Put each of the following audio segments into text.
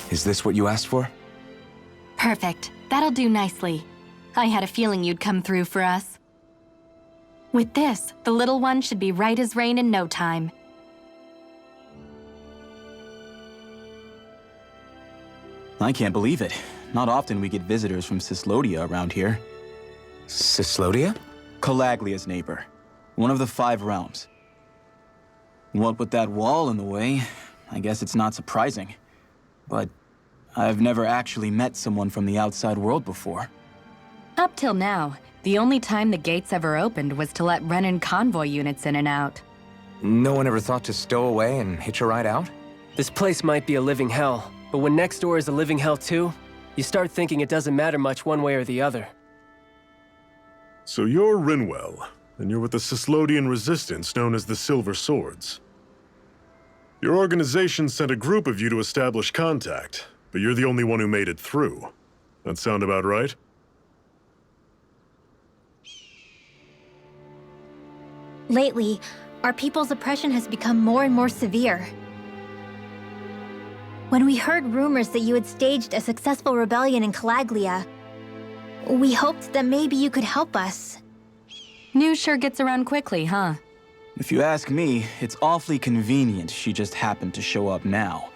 Is this what you asked for? Perfect. That'll do nicely. I had a feeling you'd come through for us. With this, the little one should be right as rain in no time. I can't believe it. Not often we get visitors from Cislodia around here. Cislodia? Calaglia's neighbor. One of the 5 realms. What with that wall in the way, I guess it's not surprising. But I've never actually met someone from the outside world before. Up till now, the only time the gates ever opened was to let Renan convoy units in and out. No one ever thought to stow away and hitch a ride out? This place might be a living hell, but when next door is a living hell too, you start thinking it doesn't matter much one way or the other. So you're Rinwell, and you're with the Cislodian resistance known as the Silver Swords. Your organization sent a group of you to establish contact, but you're the only one who made it through. That sound about right? Lately, our people's oppression has become more and more severe. When we heard rumors that you had staged a successful rebellion in Calaglia, we hoped that maybe you could help us. News sure gets around quickly, huh? If you ask me, it's awfully convenient she just happened to show up now.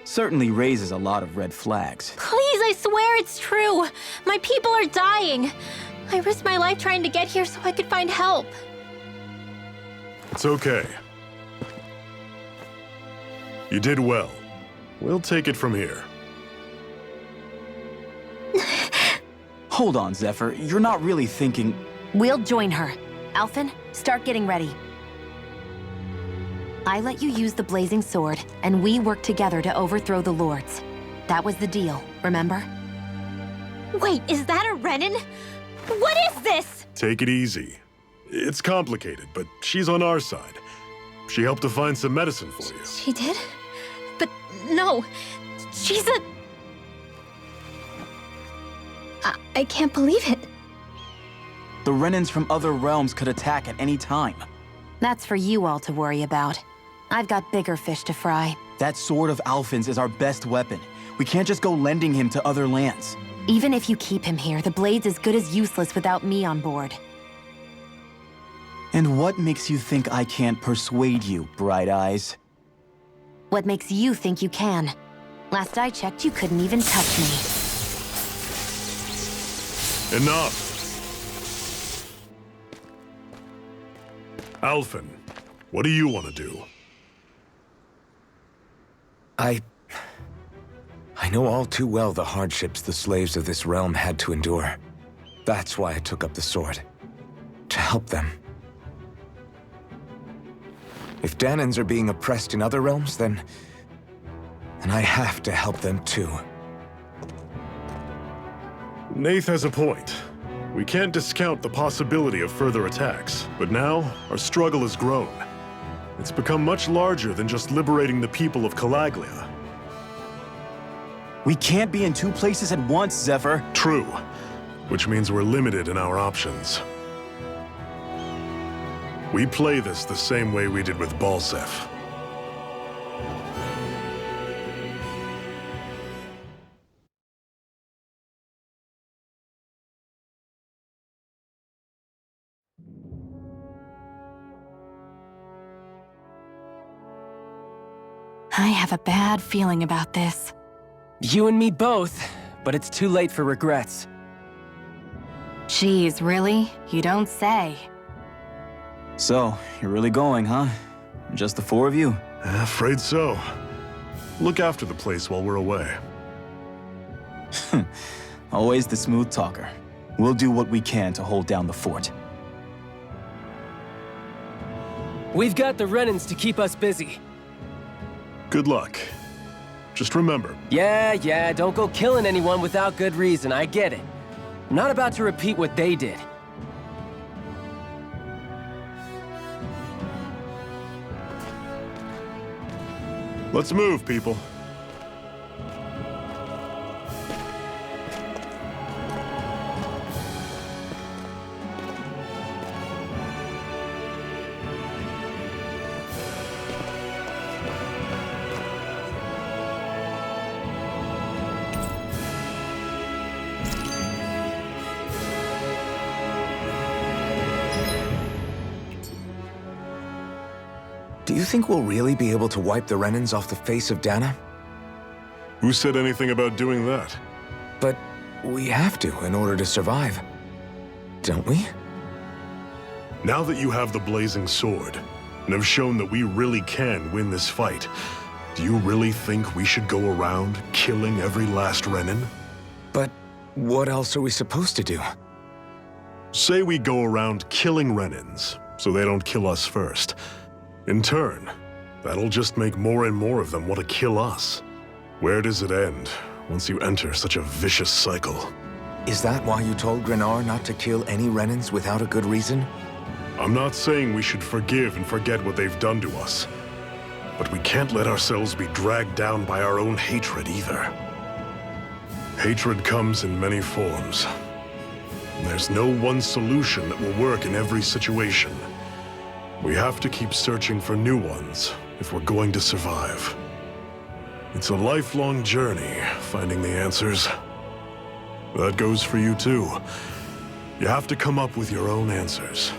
Certainly raises a lot of red flags. Please, I swear it's true! My people are dying! I risked my life trying to get here so I could find help. It's okay. You did well. We'll take it from here. Hold on, Zephyr. You're not really thinking... We'll join her. Alphen, start getting ready. I let you use the blazing sword, and we worked together to overthrow the lords. That was the deal, remember? Wait, is that a Renan? What is this? Take it easy. It's complicated, but she's on our side. She helped to find some medicine for you. She did? But no, she's a... I can't believe it. The Renans from other realms could attack at any time. That's for you all to worry about. I've got bigger fish to fry. That sword of Alphen's is our best weapon. We can't just go lending him to other lands. Even if you keep him here, the blade's as good as useless without me on board. And what makes you think I can't persuade you, Bright Eyes? What makes you think you can? Last I checked, you couldn't even touch me. Enough! Alphen, what do you want to do? I know all too well the hardships the slaves of this realm had to endure. That's why I took up the sword. To help them. If Danans are being oppressed in other realms, then I have to help them too. Nath has a point. We can't discount the possibility of further attacks, but now our struggle has grown. It's become much larger than just liberating the people of Calaglia. We can't be in 2 places at once, Zephyr. True, which means we're limited in our options. We play this the same way we did with Balseph. I have a bad feeling about this. You and me both, but it's too late for regrets. Jeez, really? You don't say. So, you're really going, huh? Just the 4 of you? Afraid so. Look after the place while we're away. Always the smooth talker. We'll do what we can to hold down the fort. We've got the Renans to keep us busy. Good luck. Just remember. Yeah, don't go killing anyone without good reason, I get it. I'm not about to repeat what they did. Let's move, people. Do you think we'll really be able to wipe the Renans off the face of Dana? Who said anything about doing that? But we have to in order to survive. Don't we? Now that you have the blazing sword, and have shown that we really can win this fight, do you really think we should go around killing every last Renan? But what else are we supposed to do? Say we go around killing Renans, so they don't kill us first. In turn, that'll just make more and more of them want to kill us. Where does it end once you enter such a vicious cycle? Is that why you told Grenar not to kill any Renans without a good reason? I'm not saying we should forgive and forget what they've done to us. But we can't let ourselves be dragged down by our own hatred either. Hatred comes in many forms. There's no one solution that will work in every situation. We have to keep searching for new ones if we're going to survive. It's a lifelong journey, finding the answers. That goes for you too. You have to come up with your own answers.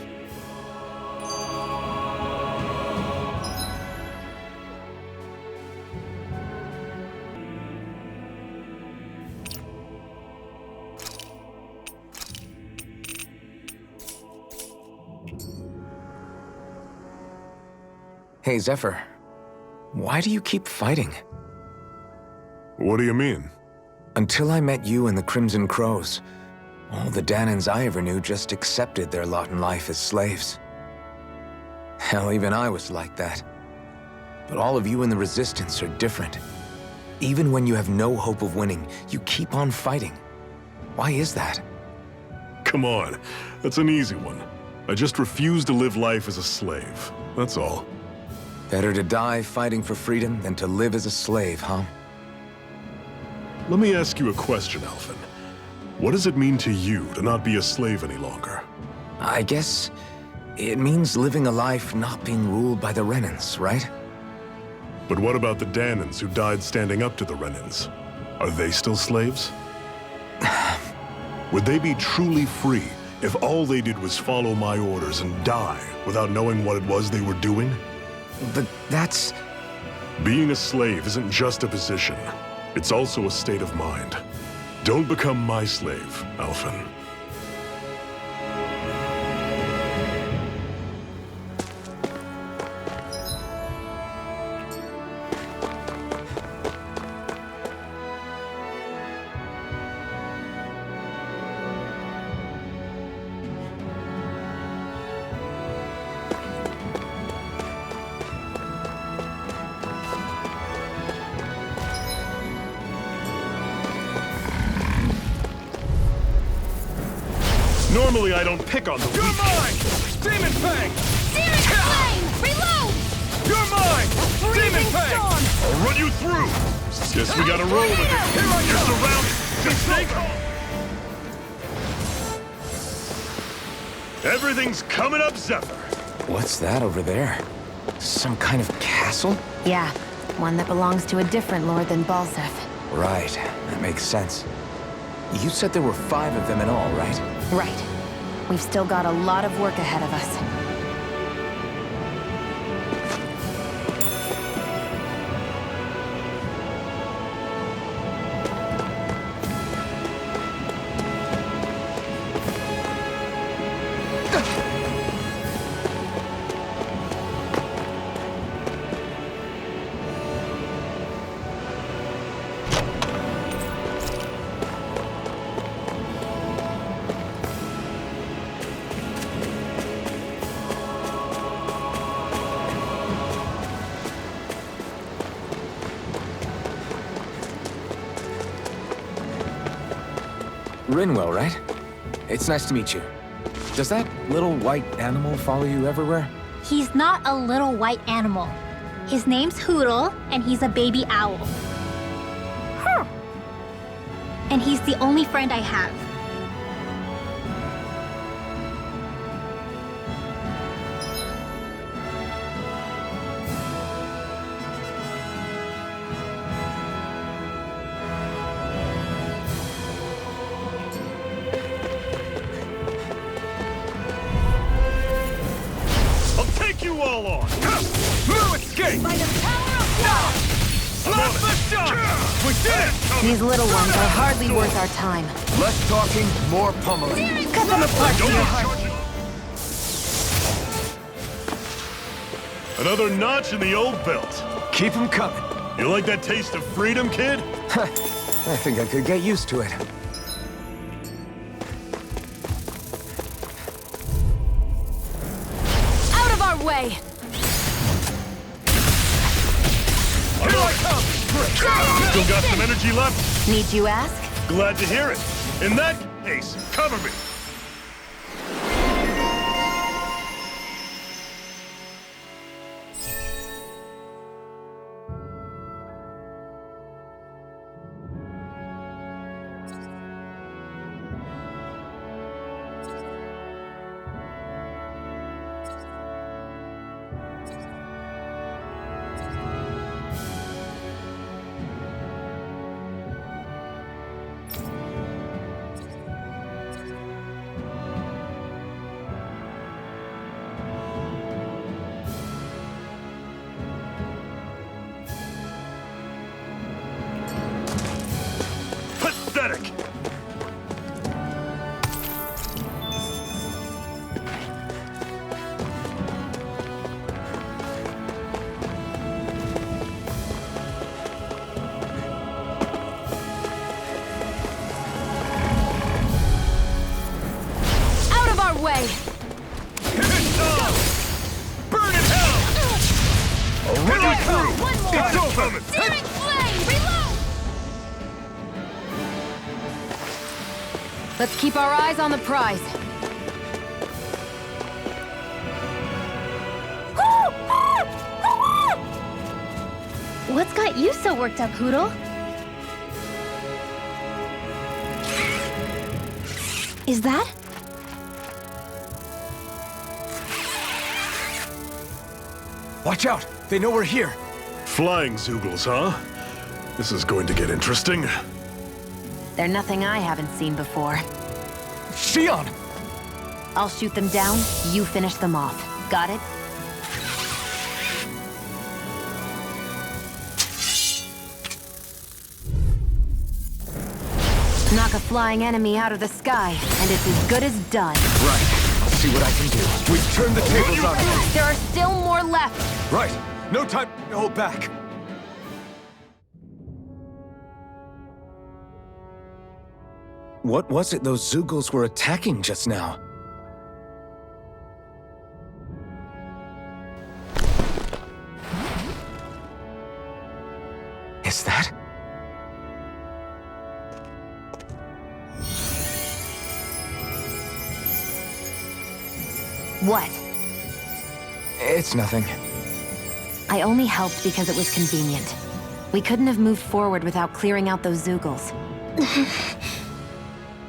Hey, Zephyr. Why do you keep fighting? What do you mean? Until I met you and the Crimson Crows, all the Danans I ever knew just accepted their lot in life as slaves. Hell, even I was like that. But all of you in the Resistance are different. Even when you have no hope of winning, you keep on fighting. Why is that? Come on, that's an easy one. I just refuse to live life as a slave, that's all. Better to die fighting for freedom than to live as a slave, huh? Let me ask you a question, Alphen. What does it mean to you to not be a slave any longer? I guess it means living a life not being ruled by the Renans, right? But what about the Danans who died standing up to the Renans? Are they still slaves? Would they be truly free if all they did was follow my orders and die without knowing what it was they were doing? But that's... Being a slave isn't just a position. It's also a state of mind. Don't become my slave, Alphen. Normally I don't pick on the weak. You're mine! Demon Fang! Demon Flame! Reload! You're mine! Demon Fang! I'll run you through! Guess we gotta roll with it. Here I You're come! surrounded! Just stay calm! Everything's coming up, Zephyr! What's that over there? Some kind of castle? Yeah, one that belongs to a different lord than Balseth. Right, that makes sense. You said there were 5 of them in all, right? Right. We've still got a lot of work ahead of us. Rinwell, right? It's nice to meet you. Does that little white animal follow you everywhere? He's not a little white animal. His name's Hootle, and he's a baby owl. Huh. And he's the only friend I have. You all on! Move! escape! By the power of God! Slap the shot! We did it! These little ones are hardly worth our time. Less talking, more pummeling. Cut them apart to your heart. Another notch in the old belt. Keep 'em coming. You like that taste of freedom, kid? I think I could get used to it. Out of our way! Here I come! Still got some energy left? Need you ask? Glad to hear it. In that case, cover me. Pathetic! Out of our way! Burn in hell! Here we go! One more! It's over! Searing flame! Reload! Let's keep our eyes on the prize. What's got you so worked up, Hootle? Is that? Watch out! They know we're here. Flying Zoogles, huh? This is going to get interesting. They're nothing I haven't seen before. Shion! I'll shoot them down, you finish them off. Got it? Knock a flying enemy out of the sky, and it's as good as done. Right. I'll see what I can do. We've turned the tables on them. There are still more left. Right. No time to hold back. What was it those Zoogles were attacking just now? Is that? What? It's nothing. I only helped because it was convenient. We couldn't have moved forward without clearing out those Zoogles.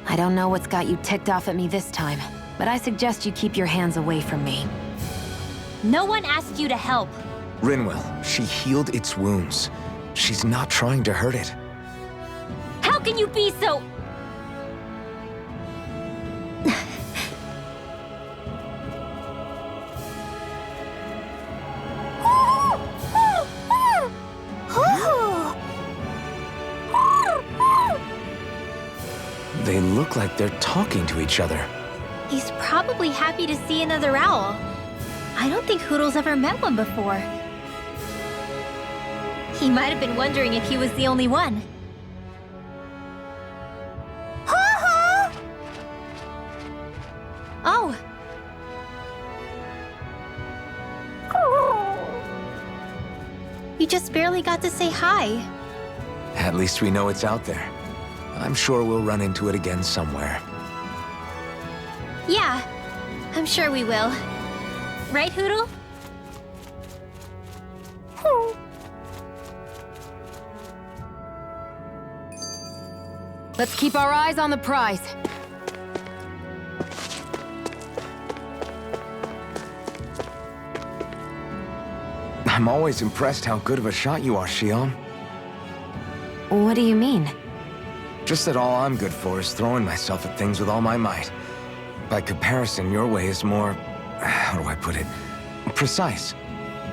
I don't know what's got you ticked off at me this time, but I suggest you keep your hands away from me. No one asked you to help. Rinwell, she healed its wounds. She's not trying to hurt it. How can you be so... They look like they're talking to each other. He's probably happy to see another owl. I don't think Hootle's ever met one before. He might have been wondering if he was the only one. Oh. You just barely got to say hi. At least we know it's out there. I'm sure we'll run into it again somewhere. Yeah, I'm sure we will. Right, Hootle? Let's keep our eyes on the prize. I'm always impressed how good of a shot you are, Shion. What do you mean? Just that all I'm good for is throwing myself at things with all my might. By comparison, your way is more... how do I put it? Precise.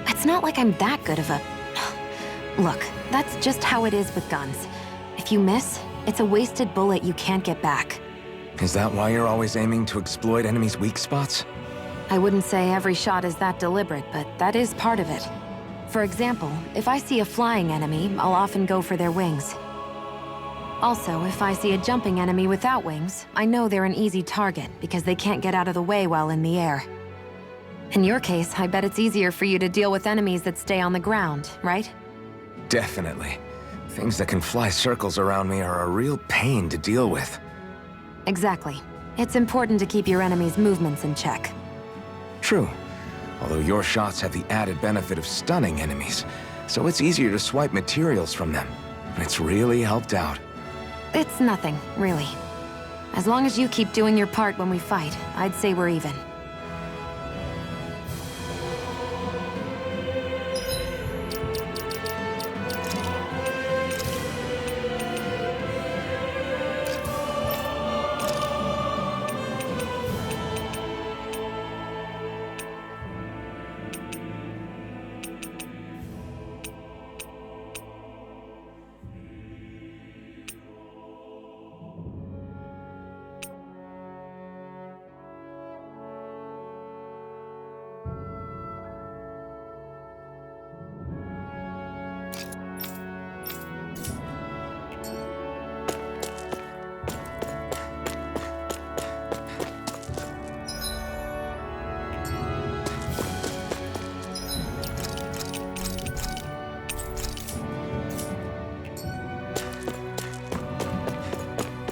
It's not like I'm that good of a... Look, that's just how it is with guns. If you miss, it's a wasted bullet you can't get back. Is that why you're always aiming to exploit enemies' weak spots? I wouldn't say every shot is that deliberate, but that is part of it. For example, if I see a flying enemy, I'll often go for their wings. Also, if I see a jumping enemy without wings, I know they're an easy target because they can't get out of the way while in the air. In your case, I bet it's easier for you to deal with enemies that stay on the ground, right? Definitely. Things that can fly circles around me are a real pain to deal with. Exactly. It's important to keep your enemy's movements in check. True. Although your shots have the added benefit of stunning enemies, so it's easier to swipe materials from them. It's really helped out. It's nothing, really. As long as you keep doing your part when we fight, I'd say we're even.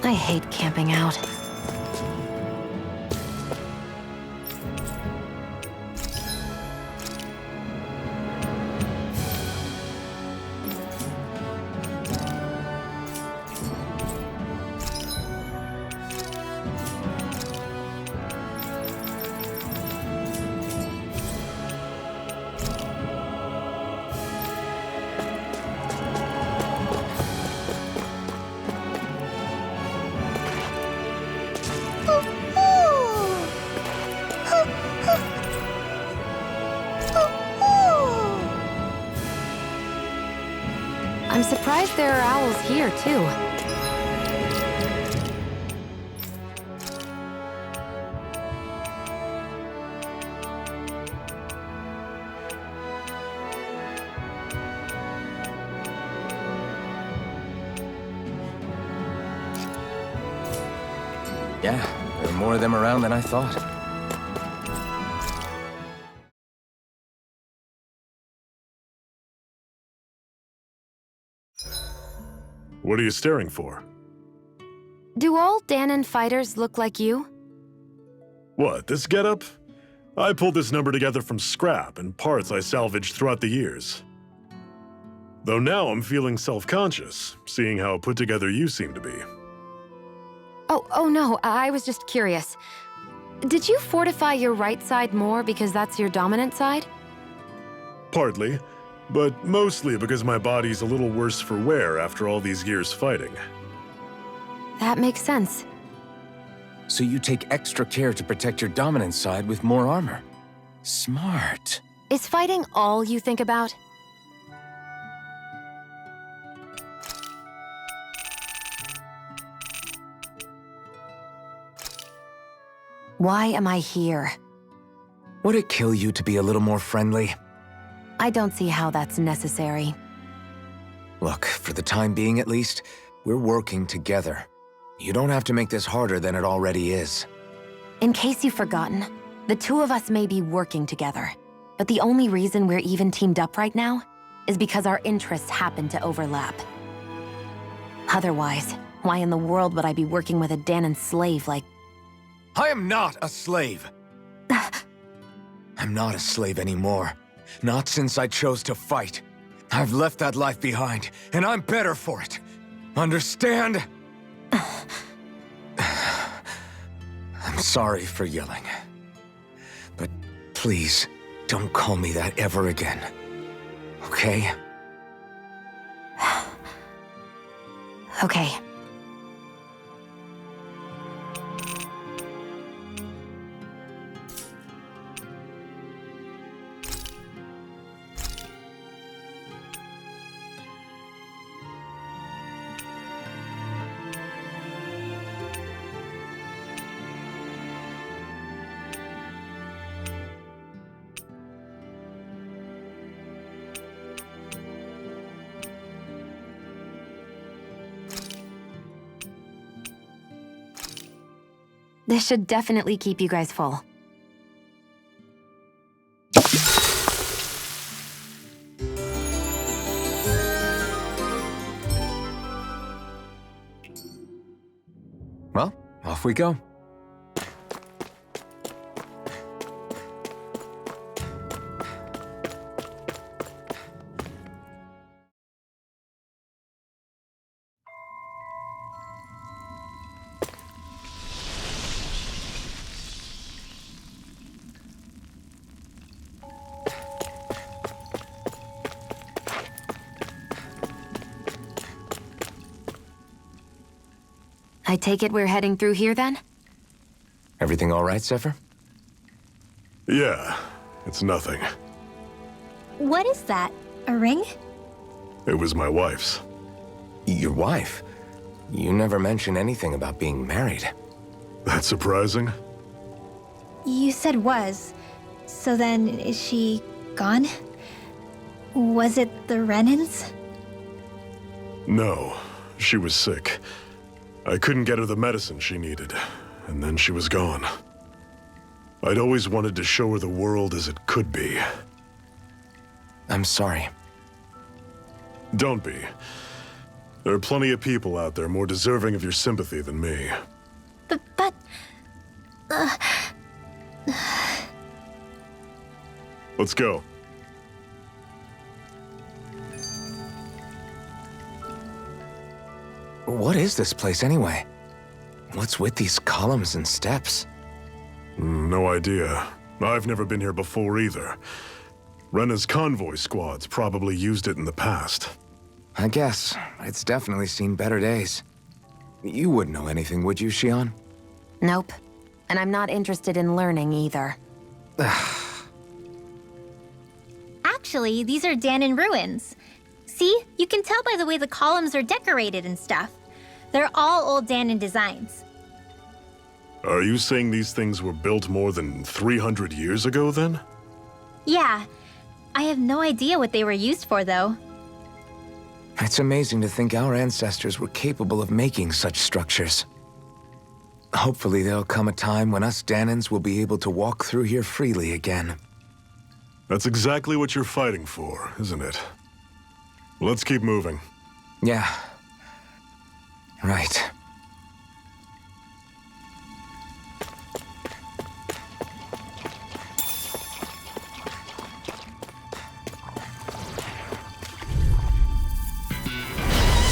I hate camping out. I'm surprised there are owls here, too. Yeah, there are more of them around than I thought. What are you staring for? Do all Danon fighters look like you? What, this getup? I pulled this number together from scrap and parts I salvaged throughout the years. Though now I'm feeling self-conscious, seeing how put together you seem to be. Oh no, I was just curious. Did you fortify your right side more because that's your dominant side? Partly, but mostly because my body's a little worse for wear after all these years fighting. That makes sense. So you take extra care to protect your dominant side with more armor. Smart. Is fighting all you think about? Why am I here? Would it kill you to be a little more friendly? I don't see how that's necessary. Look, for the time being at least, we're working together. You don't have to make this harder than it already is. In case you've forgotten, the two of us may be working together, but the only reason we're even teamed up right now is because our interests happen to overlap. Otherwise, why in the world would I be working with a Danon slave like... I am not a slave! I'm not a slave anymore. Not since I chose to fight. I've left that life behind, and I'm better for it. Understand? I'm sorry for yelling. But please, don't call me that ever again. Okay? Okay. This should definitely keep you guys full. Well, off we go. I take it we're heading through here then? Everything all right, Zephyr? Yeah, it's nothing. What is that? A ring? It was my wife's. Your wife? You never mentioned anything about being married. That's surprising? You said was. So then, is she gone? Was it the Renans? No, she was sick. I couldn't get her the medicine she needed, and then she was gone. I'd always wanted to show her the world as it could be. I'm sorry. Don't be. There are plenty of people out there more deserving of your sympathy than me. But... Let's go. What is this place anyway? What's with these columns and steps? No idea. I've never been here before either. Rena's convoy squads probably used it in the past. I guess. It's definitely seen better days. You wouldn't know anything, would you, Xion? Nope. And I'm not interested in learning either. Actually, these are Danan ruins. See? You can tell by the way the columns are decorated and stuff. They're all old Danan designs. Are you saying these things were built more than 300 years ago, then? Yeah. I have no idea what they were used for, though. It's amazing to think our ancestors were capable of making such structures. Hopefully there'll come a time when us Danans will be able to walk through here freely again. That's exactly what you're fighting for, isn't it? Let's keep moving. Yeah. Right.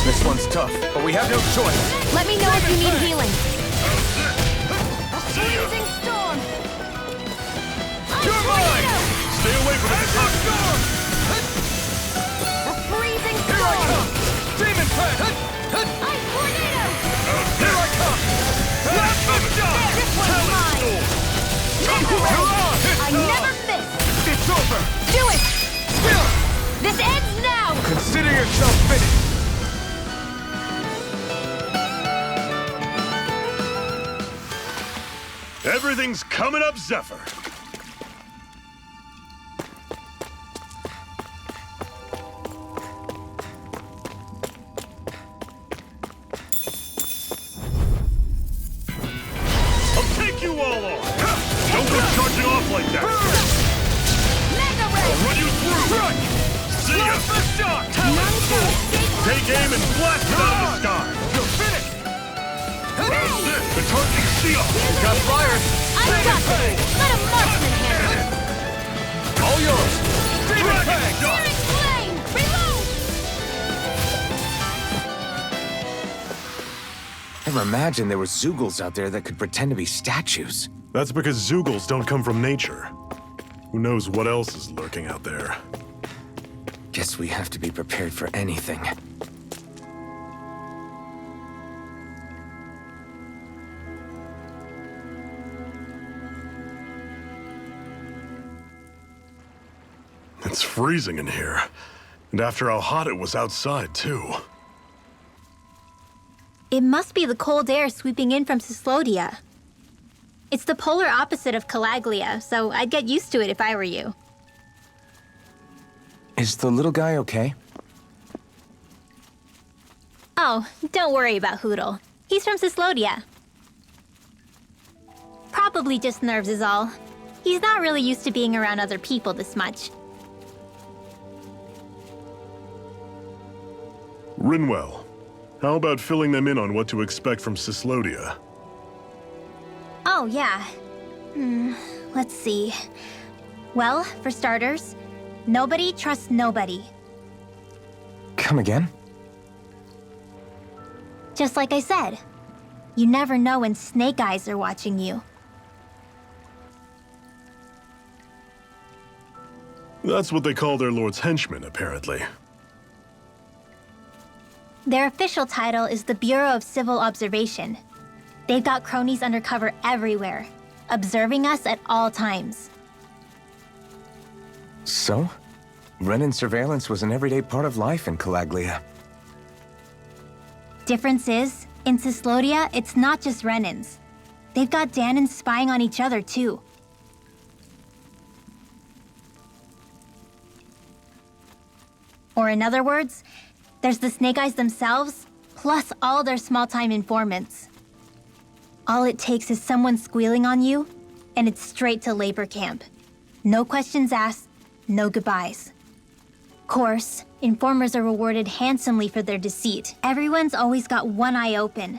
This one's tough, but we have no choice. Let me know if you need healing. Freezing storm! You're mine! Stay away from it! Storm! A freezing Here I come! Demon Plant! Ice tornado! Here I come! Blast the shot! This one's mine! I never miss! It's over! Do it! This ends now! Consider yourself finished! Everything's coming up, Zephyr! I'll take you all on! Don't go charging off like that! Mega Ray! I'll run you through! See ya! The shot! Take aim and blast it out of the sky! You're finished! That's it! The target's sealed! Got flyers! I got this! Let a marksman handle it! All yours! Demon Plant! Searing flame! Reload! Never imagined there were Zeugles out there that could pretend to be statues. That's because Zeugles don't come from nature. Who knows what else is lurking out there? Guess we have to be prepared for anything. It's freezing in here. And after how hot it was outside, too. It must be the cold air sweeping in from Cyslodia. It's the polar opposite of Calaglia, so I'd get used to it if I were you. Is the little guy okay? Oh, don't worry about Hootle. He's from Cyslodia. Probably just nerves is all. He's not really used to being around other people this much. Rinwell, how about filling them in on what to expect from Cyslodia? Oh, yeah. Let's see. Well, for starters, nobody trusts nobody. Come again? Just like I said, you never know when Snake Eyes are watching you. That's what they call their lord's henchmen, apparently. Their official title is the Bureau of Civil Observation. They've got cronies undercover everywhere, observing us at all times. So? Renin surveillance was an everyday part of life in Calaglia. Difference is, in Cyslodia, it's not just Renins. They've got Danans spying on each other, too. Or in other words, there's the Snake Eyes themselves, plus all their small-time informants. All it takes is someone squealing on you, and it's straight to labor camp. No questions asked, no goodbyes. Course, informers are rewarded handsomely for their deceit. Everyone's always got one eye open,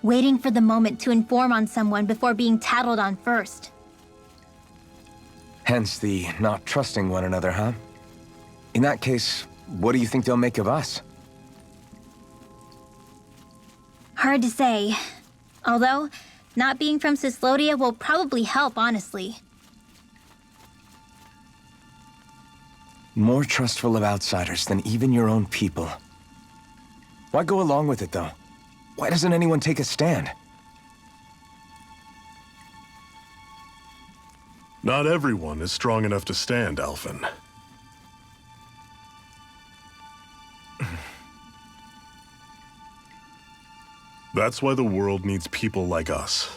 waiting for the moment to inform on someone before being tattled on first. Hence the not trusting one another, huh? In that case, what do you think they'll make of us? Hard to say. Although, not being from Cyslodia will probably help, honestly. More trustful of outsiders than even your own people. Why go along with it, though? Why doesn't anyone take a stand? Not everyone is strong enough to stand, Alphen. That's why the world needs people like us.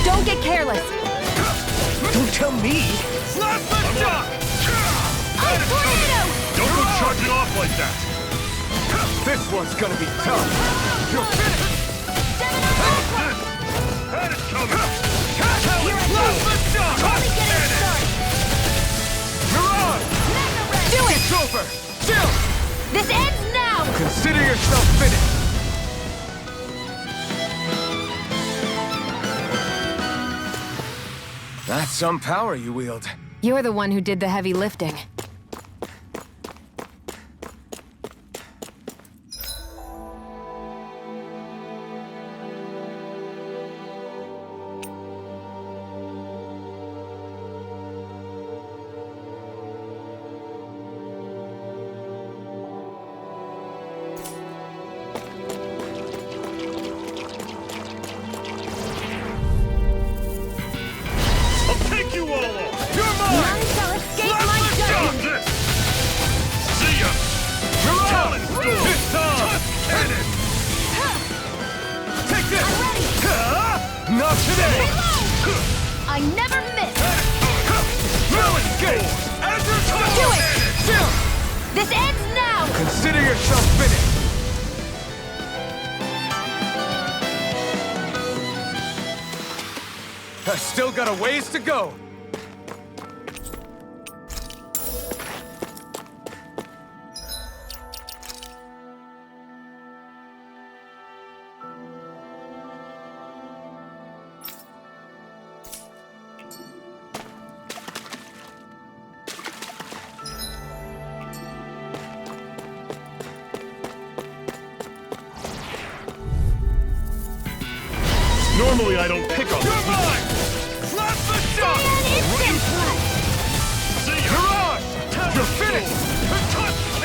Don't get careless! Don't tell me! Slap the shot! Don't go charging off like that! This one's gonna be tough! You're finished! Had it coming! Slap the shot! You're on! Do it! It's over! Chill! This ends now! Consider yourself finished! That's some power you wield. You're the one who did the heavy lifting. Take you all off! You're mine! None shall escape Slap my the shot! judgment! See ya! You're Talent storm! This time! Cannon! Take this! I'm ready! Not today! Reload! I never miss! Now escape! Do it! Chill! This ends now! Consider yourself finished! I still got a ways to go! Normally I don't pick on You're this. mine! Slap the shot! Run you through! See ya! Mirage! You're finished!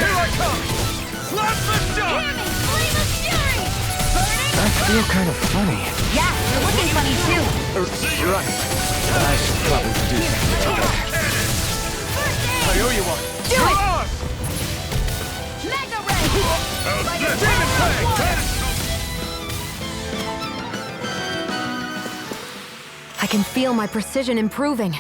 Here I come! Slap the shot! Flame of fury! I feel kind of funny. Yeah, you're looking funny too. Right. I should probably do that. I owe you one! Do it! Mirage! Mega ray! Like a demon fang! I can feel my precision improving.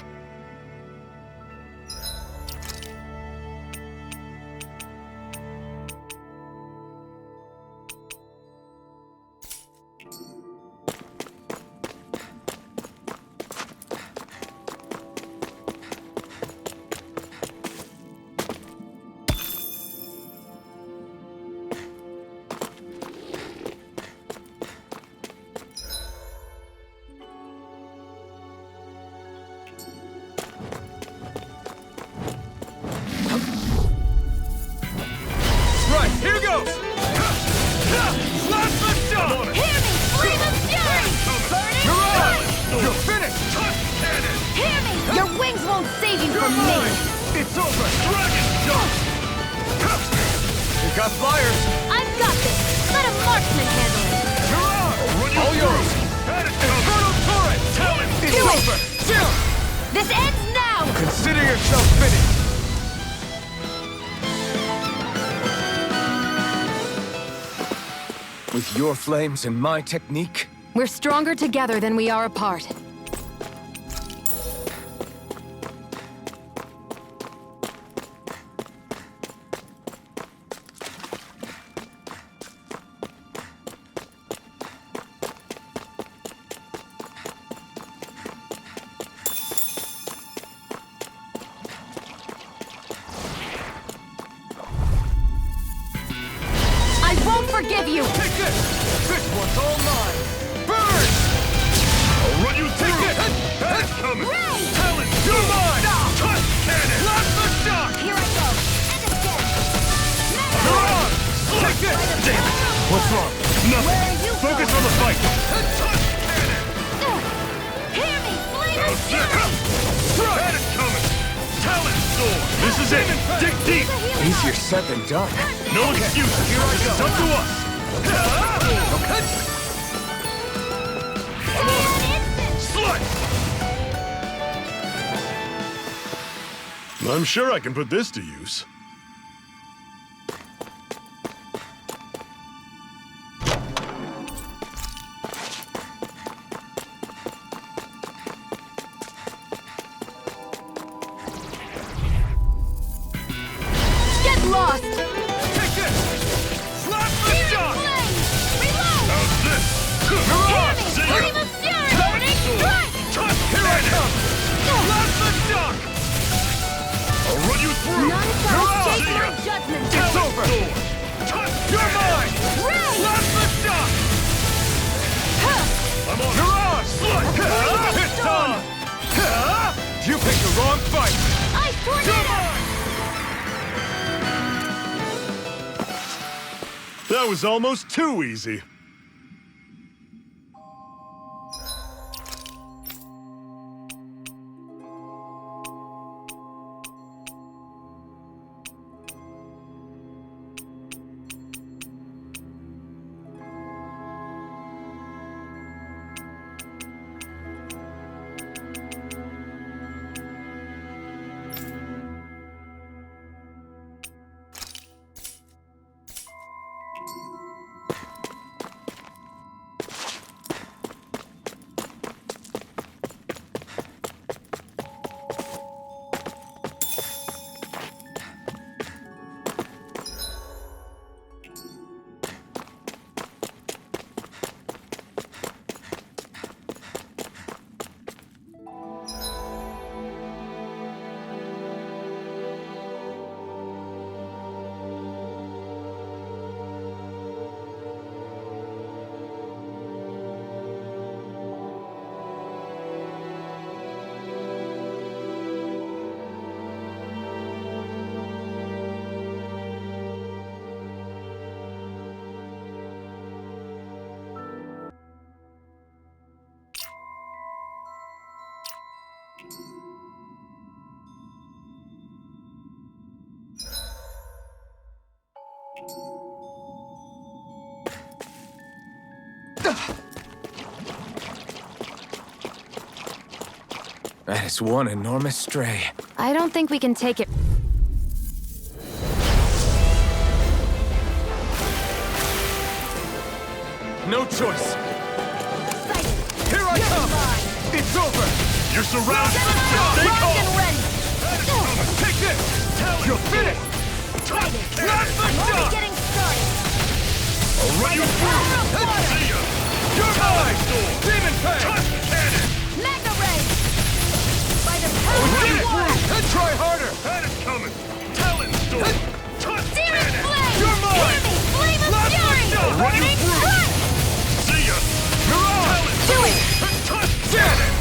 Right, here goes! Slap the shot! Hear me! Flame of fury! Burning Mirage! strike! You're finished! Cannon! Hear me! Your wings won't save you from me! It's over! Dragon jump! You got flyers! I've got this! Let a marksman handle it! Mirage! All yours! Inferno turret! Talon! It's Do it! over! Jump! This ends now! Consider yourself finished! With your flames and my technique, We're stronger together than we are apart. I won't forgive you! Take this! This one's all mine! Burn! I'll run you through! Take this! That's coming! Ray! Talon, you're mine! Touch cannon! Lock the shot! Here I go! And again! Mirage! Take this! Damn it! What's wrong? Nothing! Where are you Focus going? on the fight! Touch cannon! Hear me! Flame of fury! That is coming! Talon sword! This is it! Dig deep! easier said than done. No excuses! Here I go! It's up to us! Slice! I'm sure I can put this to use. Get lost! Take this! Slap the shot! Reload! How's this? Mirage! See ya! Flame of fury! Burning Strike! Touch! Here I come! Slap the shot! I'll run you through! None shall Mirage! escape See ya! my judgment! It's over! Touch! You're mine! Ray! Slap the shot! I'm on! Mirage! Slut! It's on! You picked the wrong fight! Ice tornado! That was almost too easy. That is one enormous stray. I don't think we can take it. No choice. Here I come. It's over. You're surrounded. Stay calm. Take this. You're finished. Last shot. I'll run you through. See ya. You're mine. Demon Fang. Cannon. Mega Ray! By the We power did of it. war! And try harder. That is coming. Talon Storm. Demon Flame! You're mine. Hear me! Flame of Last Fury! shot. Run you Burning through. Strike! See ya. Talon Do it! Cannon.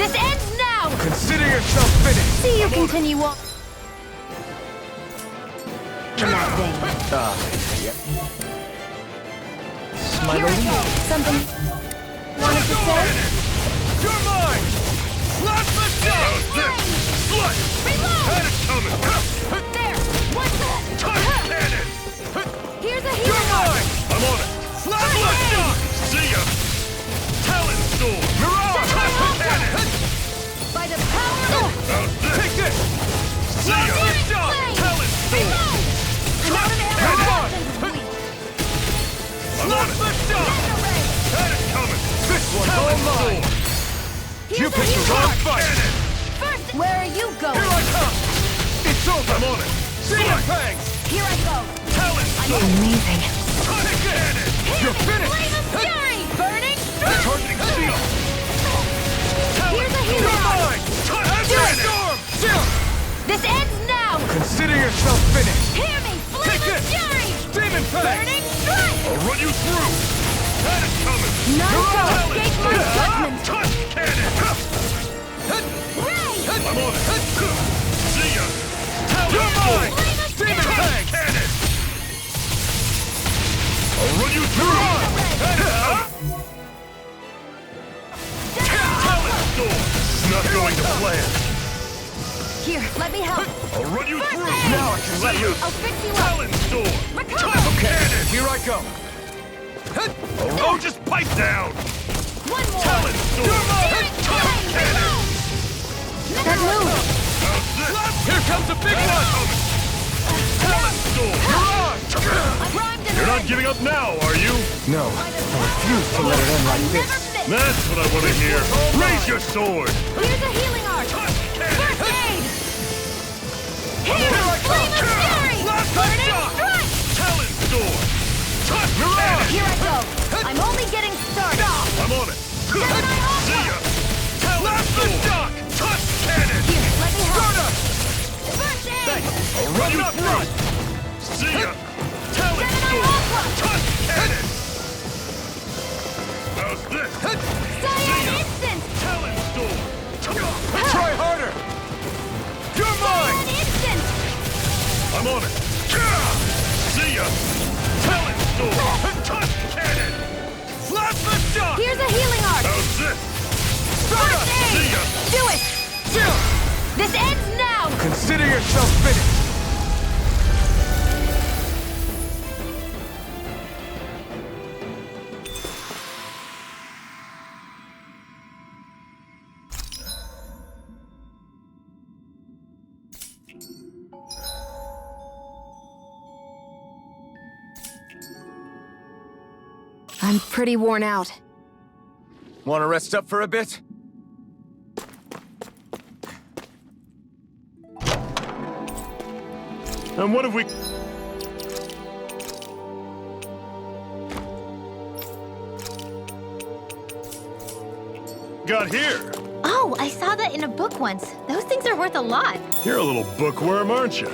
This ends now! Consider yourself finished. See you continue on. Nothing. My Here I lady? go. Something wanted to say? You're mine. Last shot. Slut. Reload! That is coming. There! One Cannon. Here's a You're hero! mine. I'm on it. Last shot. See ya. Talon Storm. Mirage. Cannon. By the power of... Take this. See ya. Demon Shot. Flame! Talon Storm. Reload! I'm out of ammo. Cannon. Weapons weak. I'm on it. Shot. Mega Ray! That is coming. This one's Talon all mine. Here's You a picked the hero! wrong fight. First, where are you going? Here I come. It's over. I'm on it. Demon Fangs. Here I go. Talon Storm. Amazing. Cannon. You're finished. Flame of Fury! Burning Strike! Targeting steel. Here's a hero! You're mine. Storm. This ends now! Consider yourself finished. Hear me! Flame Take of this. Fury! Demon Fangs. Burning Strike! I'll run you through. That is coming. None shall Talon escape my Storm. judgment! Cannon. Ray! I'm on it. See ya. You're mine. Flame of Demon Fury! Fangs. Cannon. I'll run you through. That is coming. Talon Storm. This is not going to plan. Here, let me help. I'll run you through. aid. Now I can let you. I'll fix you up. Talon Storm. Recover! Cannon. Here I go. Oh, just pipe down. One more! Talon Storm. Demon Flame! Cannon. Reload! That move! Here comes the big one. Talon Storm. Primed and You're not ready. giving up now, are you? No, I refuse to let it end like Never this. miss. That's what I want to hear. Raise your sword. Here's a healing art! First aid! Here! Here I come. Flame of Fury! Last Burning shot. Strike! Talon Storm. Cannon. Here I go! I'm only getting started! I'm on it. Gemini Alpha! See ya. Talon Storm. Cannon. Here, let me help! Garda. First aid! I'll run you through. See ya. Talon Gemini Storm. Alpha! Cannon. How's this? Cyan Instant! Talon Storm. Try harder. You're Cyan mine. Instant! I'm on it. See ya. Talon Storm. Cannon. Plasma shot. Here's a healing art! How's this? First See aid! ya. Do it! This ends now! Consider yourself finished. I'm pretty worn out. Want to rest up for a bit? And what have we... got here? Oh, I saw that in a book once. Those things are worth a lot. You're a little bookworm, aren't you?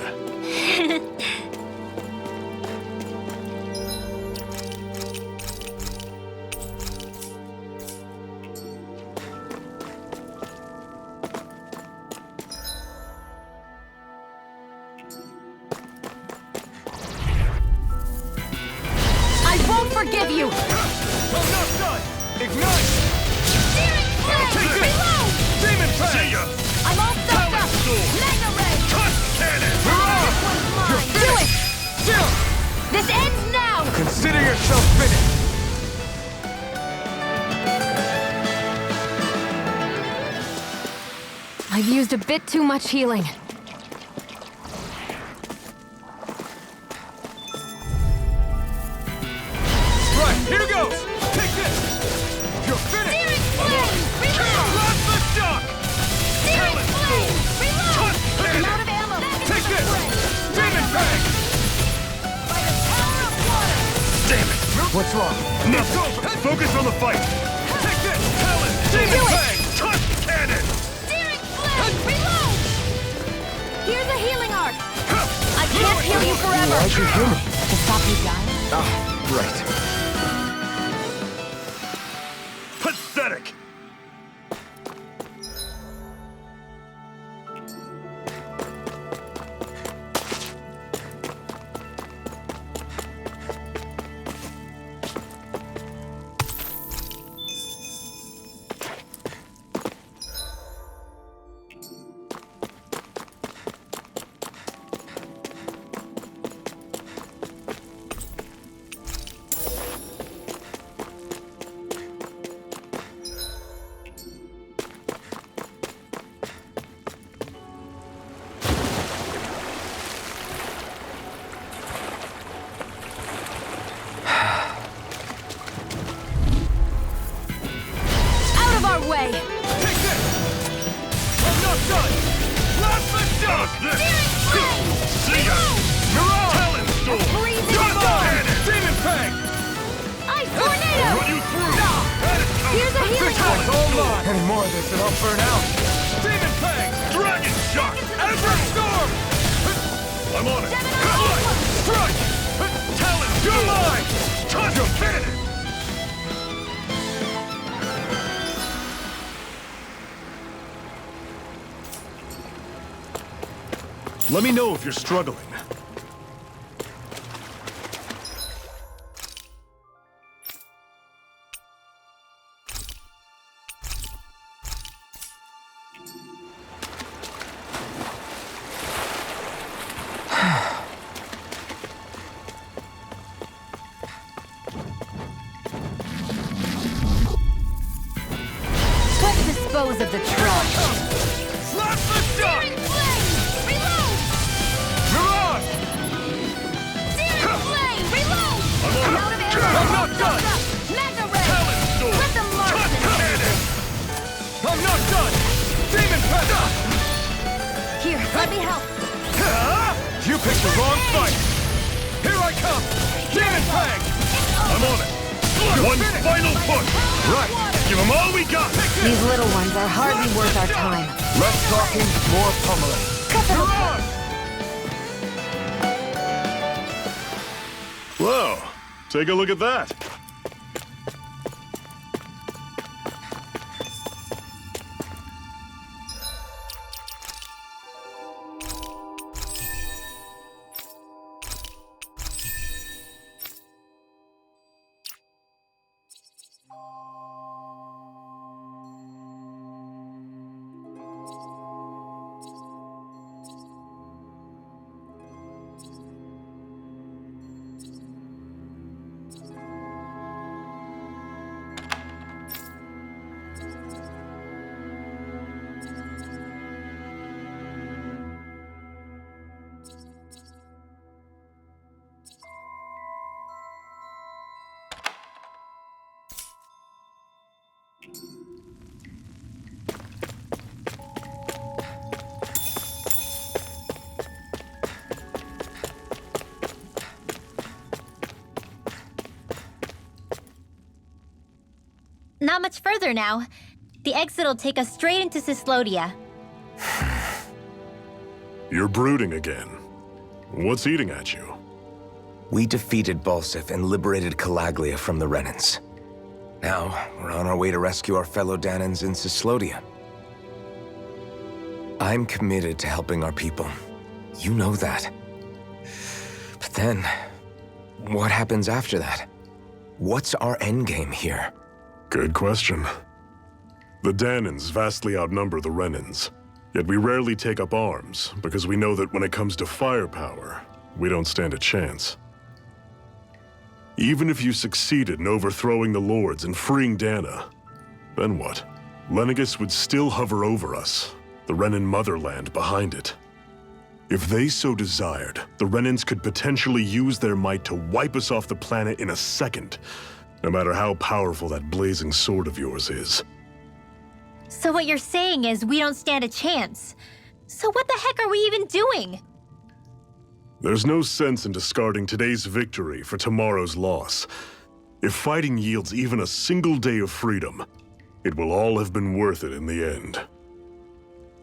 I won't forgive you! I'm not done. Ignite. Demon Flame! Reload! Demon Fang. See ya. I'm all stuffed up! Storm. Mega Ray! Cannon. This one's mine! Do it! This ends now! Consider yourself finished. I've used a bit too much healing. Right, here goes! Take this! You're finished! Blast the shock! Talent sword! Cut cannon! Out of ammo. Take this! Demon bang! By the power of water. Damn it! What's wrong? Nothing! Focus on the fight! Take this! Talent! Demon bang! Cut cannon! Searing flame. Reload. Here's a healing arc. I can't heal you forever. Why'd you heal me? To stop you dying? Ah, right. Pathetic! Way. Take this! I'm not done! Blast the shock! See ya! Mirage! Talent storm! Freezing Cut ball. cannon! Demon fang! Ice tornado. Run you through! That is coming! Here's a healing arc. Any more of this and I'll burn out. Demon fang! Dragon shock! Ember storm! I'm on it! Cut! Strike! Talent! You're mine! Touch your cannon! Let me know if you're struggling. Let's dispose of the trash. Blast the shock! Reload. Mirage! Searing flame. Reload. I'm Out on of it! ammo. I'm not done! Magna ray. Talent storm! Let them march. Cut cannon! I'm not done! Demon feather! Here, let me help. You picked the wrong fight! Here I come! Demon fang! I'm on it! One final push! Right! Give them all we got! These little ones are hardly worth our time. Less talking, more pummeling. Mirage! Whoa, take a look at that. Not much further now. The exit will take us straight into Cyslodia. You're brooding again. What's eating at you? We defeated Balsif and liberated Calaglia from the Renans. Now, we're on our way to rescue our fellow Danans in Cyslodia. I'm committed to helping our people. You know that. But then, what happens after that? What's our endgame here? Good question. The Danans vastly outnumber the Renans, yet we rarely take up arms because we know that when it comes to firepower, we don't stand a chance. Even if you succeeded in overthrowing the Lords and freeing Dana, then what? Lenegis would still hover over us, the Renan motherland behind it. If they so desired, the Renans could potentially use their might to wipe us off the planet in a second, no matter how powerful that blazing sword of yours is. So what you're saying is we don't stand a chance. So what the heck are we even doing? There's no sense in discarding today's victory for tomorrow's loss. If fighting yields even a single day of freedom, it will all have been worth it in the end.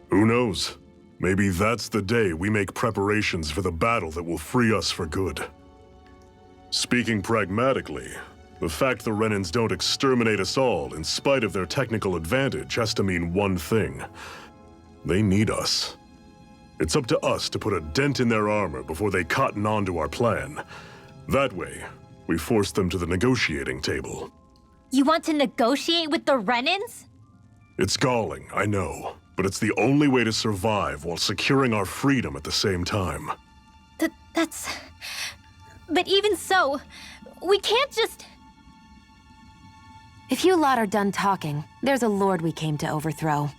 Who knows? Maybe that's the day we make preparations for the battle that will free us for good. Speaking pragmatically, the fact the Renans don't exterminate us all in spite of their technical advantage has to mean one thing. They need us. It's up to us to put a dent in their armor before they cotton on to our plan. That way, we force them to the negotiating table. You want to negotiate with the Renans? It's galling, I know, but it's the only way to survive while securing our freedom at the same time. That's... But even so, we can't just... If you lot are done talking, there's a lord we came to overthrow.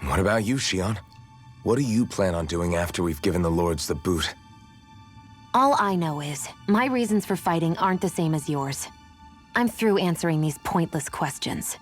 What about you, Shion? What do you plan on doing after we've given the lords the boot? All I know is, my reasons for fighting aren't the same as yours. I'm through answering these pointless questions.